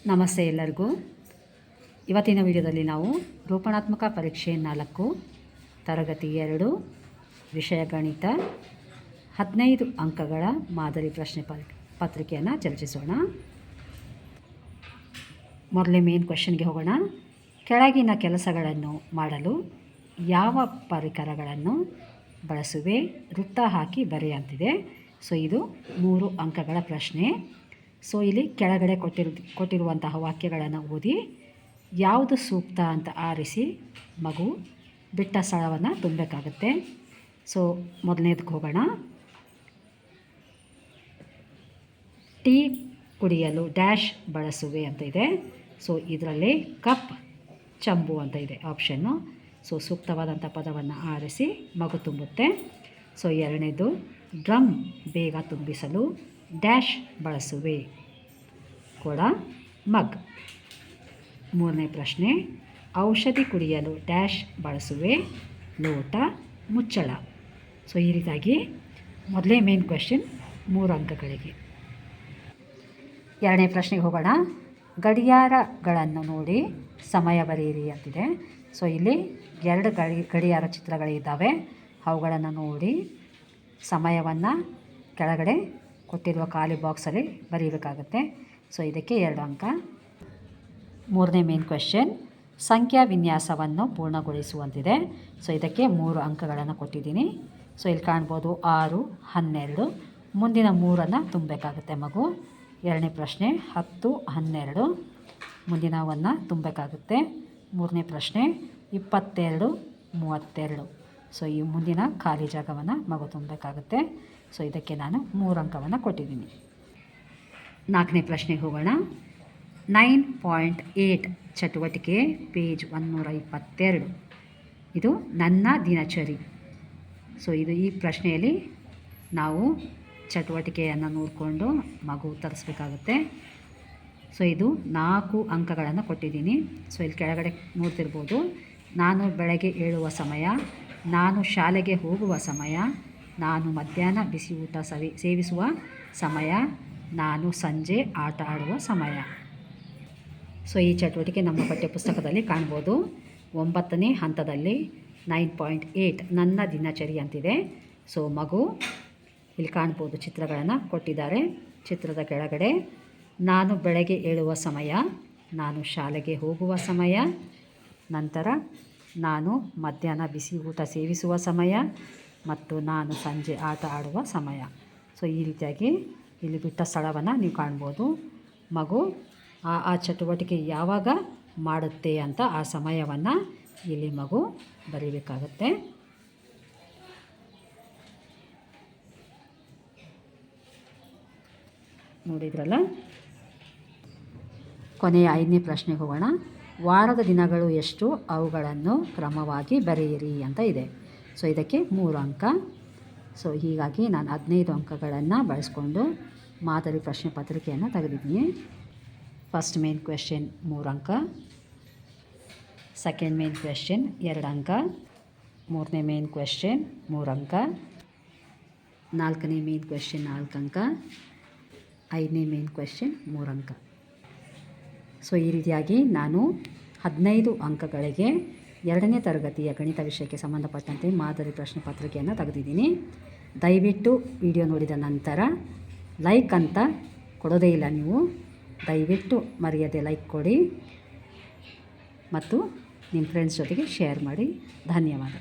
ನಮಸ್ತೆ ಎಲ್ಲರಿಗೂ. ಇವತ್ತಿನ ವಿಡಿಯೋದಲ್ಲಿ ನಾವು ರೂಪಣಾತ್ಮಕ ಪರೀಕ್ಷೆ 4 ತರಗತಿ 2 ವಿಷಯ ಗಣಿತ 15 ಅಂಕಗಳ ಮಾದರಿ ಪ್ರಶ್ನೆ ಪತ್ರಿಕೆಯನ್ನು ಚರ್ಚಿಸೋಣ. ಮೊದಲೇ ಮೇನ್ ಕ್ವೆಶ್ಚನ್ಗೆ ಹೋಗೋಣ. ಕೆಳಗಿನ ಕೆಲಸಗಳನ್ನು ಮಾಡಲು ಯಾವ ಪರಿಕರಗಳನ್ನು ಬಳಸುವೆ? ವೃತ್ತ ಹಾಕಿ ಬರೆ ಅಂತಿದೆ. ಸೊ ಇದು 3 ಅಂಕಗಳ ಪ್ರಶ್ನೆ. ಸೊ ಇಲ್ಲಿ ಕೆಳಗಡೆ ಕೊಟ್ಟಿರುವಂತಹ ವಾಕ್ಯಗಳನ್ನು ಓದಿ ಯಾವುದು ಸೂಕ್ತ ಅಂತ ಆರಿಸಿ ಮಗು ಬಿಟ್ಟ ಸ್ಥಳವನ್ನು ತುಂಬಬೇಕಾಗುತ್ತೆ. ಸೊ ಮೊದಲನೇದಕ್ಕೆ ಹೋಗೋಣ. ಟೀ ಕುಡಿಯಲು ಡ್ಯಾಶ್ ಬಳಸುವೆ ಅಂತ ಇದೆ. ಸೊ ಇದರಲ್ಲಿ ಕಪ್, ಚಂಬು ಅಂತ ಇದೆ ಆಪ್ಷನ್ನು. ಸೊ ಸೂಕ್ತವಾದಂಥ ಪದವನ್ನು ಆರಿಸಿ ಮಗು ತುಂಬುತ್ತೆ. ಸೊ ಎರಡನೇದು ಡ್ರಮ್ ಬೇಗ ತುಂಬಿಸಲು ಡ್ಯಾಶ್ ಬಳಸುವೆ, ಕೊಡ, ಮಗ್. ಮೂರನೇ ಪ್ರಶ್ನೆ, ಔಷಧಿ ಕುಡಿಯಲು ಡ್ಯಾಶ್ ಬಳಸುವೆ, ಲೋಟ, ಮುಚ್ಚಳ. ಸೊ ಈ ರೀತಿಯಾಗಿ ಮೊದಲೇ ಮೇನ್ ಕ್ವೆಶ್ಚನ್ 3 ಅಂಕಗಳಿಗೆ. ಎರಡನೇ ಪ್ರಶ್ನೆಗೆ ಹೋಗೋಣ. ಗಡಿಯಾರಗಳನ್ನು ನೋಡಿ ಸಮಯ ಬರೆಯಿರಿ ಅಂತಿದೆ. ಸೊ ಇಲ್ಲಿ 2 ಗಡಿಯಾರ ಚಿತ್ರಗಳಿದ್ದಾವೆ. ಅವುಗಳನ್ನು ನೋಡಿ ಸಮಯವನ್ನು ಕೆಳಗಡೆ ಕೊಟ್ಟಿರುವ ಖಾಲಿ ಬಾಕ್ಸಲ್ಲಿ ಬರೀಬೇಕಾಗುತ್ತೆ. ಸೊ ಇದಕ್ಕೆ 2 ಅಂಕ. ಮೂರನೇ ಮೇನ್ ಕ್ವೆಶ್ಚನ್, ಸಂಖ್ಯಾ ವಿನ್ಯಾಸವನ್ನು ಪೂರ್ಣಗೊಳಿಸುವಂತಿದೆ. ಸೊ ಇದಕ್ಕೆ 3 ಅಂಕಗಳನ್ನು ಕೊಟ್ಟಿದ್ದೀನಿ. ಸೊ ಇಲ್ಲಿ ಕಾಣ್ಬೋದು 6, 12. ಮುಂದಿನ 3 ತುಂಬಬೇಕಾಗುತ್ತೆ ಮಗು. ಎರಡನೇ ಪ್ರಶ್ನೆ 10, 12. ಮುಂದಿನವನ್ನು ತುಂಬಬೇಕಾಗುತ್ತೆ. ಮೂರನೇ ಪ್ರಶ್ನೆ 22, 32. ಸೊ ಈ ಮುಂದಿನ ಖಾಲಿ ಜಾಗವನ್ನು ಮಗು ತುಂಬಬೇಕಾಗುತ್ತೆ. ಸೊ ಇದಕ್ಕೆ ನಾನು 3 ಅಂಕವನ್ನು ಕೊಟ್ಟಿದ್ದೀನಿ. 4ನೇ ಪ್ರಶ್ನೆಗೆ ಹೋಗೋಣ. 9.8 ಚಟುವಟಿಕೆ ಪೇಜ್ 122. ಇದು ನನ್ನ ದಿನಚರಿ. ಸೊ ಇದು ಈ ಪ್ರಶ್ನೆಯಲ್ಲಿ ನಾವು ಚಟುವಟಿಕೆಯನ್ನು ನೋಡಿಕೊಂಡು ಮಗು ಉತ್ತರಿಸಬೇಕಾಗುತ್ತೆ. ಸೊ ಇದು 4 ಅಂಕಗಳನ್ನು ಕೊಟ್ಟಿದ್ದೀನಿ. ಸೊ ಇಲ್ಲಿ ಕೆಳಗಡೆ ನೋಡ್ತಿರ್ಬೋದು, ನಾನು ಬೆಳಗ್ಗೆ ಏಳುವ ಸಮಯ, ನಾನು ಶಾಲೆಗೆ ಹೋಗುವ ಸಮಯ, ನಾನು ಮಧ್ಯಾಹ್ನ ಬಿಸಿ ಊಟ ಸೇವಿಸುವ ಸಮಯ, ನಾನು ಸಂಜೆ ಆಟ ಆಡುವ ಸಮಯ. ಸೊ ಈ ಚಟುವಟಿಕೆ ನಮ್ಮ ಪಠ್ಯಪುಸ್ತಕದಲ್ಲಿ ಕಾಣ್ಬೋದು. 9ನೇ ಹಂತದಲ್ಲಿ 9.8 ನನ್ನ ದಿನಚರಿ ಅಂತಿದೆ. ಸೊ ಮಗು ಇಲ್ಲಿ ಕಾಣ್ಬೋದು, ಚಿತ್ರಗಳನ್ನು ಕೊಟ್ಟಿದ್ದಾರೆ. ಚಿತ್ರದ ಕೆಳಗಡೆ ನಾನು ಬೆಳಗ್ಗೆ ಏಳುವ ಸಮಯ, ನಾನು ಶಾಲೆಗೆ ಹೋಗುವ ಸಮಯ, ನಂತರ ನಾನು ಮಧ್ಯಾಹ್ನ ಬಿಸಿ ಊಟ ಸೇವಿಸುವ ಸಮಯ ಮತ್ತು ನಾನು ಸಂಜೆ ಆಟ ಆಡುವ ಸಮಯ. ಸೊ ಈ ರೀತಿಯಾಗಿ ಇಲ್ಲಿ ಬಿಟ್ಟ ಸ್ಥಳವನ್ನು ನೀವು ಕಾಣ್ಬೋದು. ಮಗು ಆ ಚಟುವಟಿಕೆ ಯಾವಾಗ ಮಾಡುತ್ತೆ ಅಂತ ಆ ಸಮಯವನ್ನು ಇಲ್ಲಿ ಮಗು ಬರೀಬೇಕಾಗತ್ತೆ. ನೋಡಿದ್ರಲ್ಲ. ಕೊನೆಯ 5ನೇ ಪ್ರಶ್ನೆಗೆ ಹೋಗೋಣ. ವಾರದ ದಿನಗಳು ಎಷ್ಟು? ಅವುಗಳನ್ನು ಕ್ರಮವಾಗಿ ಬರೆಯಿರಿ ಅಂತ ಇದೆ. ಸೊ ಇದಕ್ಕೆ 3 ಅಂಕ. ಸೊ ಹೀಗಾಗಿ ನಾನು 15 ಅಂಕಗಳನ್ನು ಬಳಸ್ಕೊಂಡು ಮಾದರಿ ಪ್ರಶ್ನೆ ಪತ್ರಿಕೆಯನ್ನು ತೆಗೆದಿದ್ದೀನಿ. ಫಸ್ಟ್ ಮೇನ್ ಕ್ವೆಶ್ಚನ್ 3 ಅಂಕ, ಸೆಕೆಂಡ್ ಮೇನ್ ಕ್ವೆಶ್ಚನ್ 2 ಅಂಕ, ಮೂರನೇ ಮೇನ್ ಕ್ವೆಶ್ಚನ್ 3 ಅಂಕ, 4ನೇ ಮೇನ್ ಕ್ವೆಶ್ಚನ್ 4 ಅಂಕ, 5ನೇ ಮೇನ್ ಕ್ವೆಶ್ಚನ್ 3 ಅಂಕ. ಸೊ ಈ ರೀತಿಯಾಗಿ ನಾನು 15 ಅಂಕಗಳಿಗೆ 2ನೇ ತರಗತಿಯ ಗಣಿತ ವಿಷಯಕ್ಕೆ ಸಂಬಂಧಪಟ್ಟಂತೆ ಮಾದರಿ ಪ್ರಶ್ನೆ ಪತ್ರಿಕೆಯನ್ನು ತೆಗೆದಿದ್ದೀನಿ. ದಯವಿಟ್ಟು ವಿಡಿಯೋ ನೋಡಿದ ನಂತರ ಲೈಕ್ ಅಂತ ಕೊಡೋದೇ ಇಲ್ಲ ನೀವು. ದಯವಿಟ್ಟು ಮರೆಯದೆ ಲೈಕ್ ಕೊಡಿ ಮತ್ತು ನಿಮ್ಮ ಫ್ರೆಂಡ್ಸ್ ಜೊತೆಗೆ ಶೇರ್ ಮಾಡಿ. ಧನ್ಯವಾದ.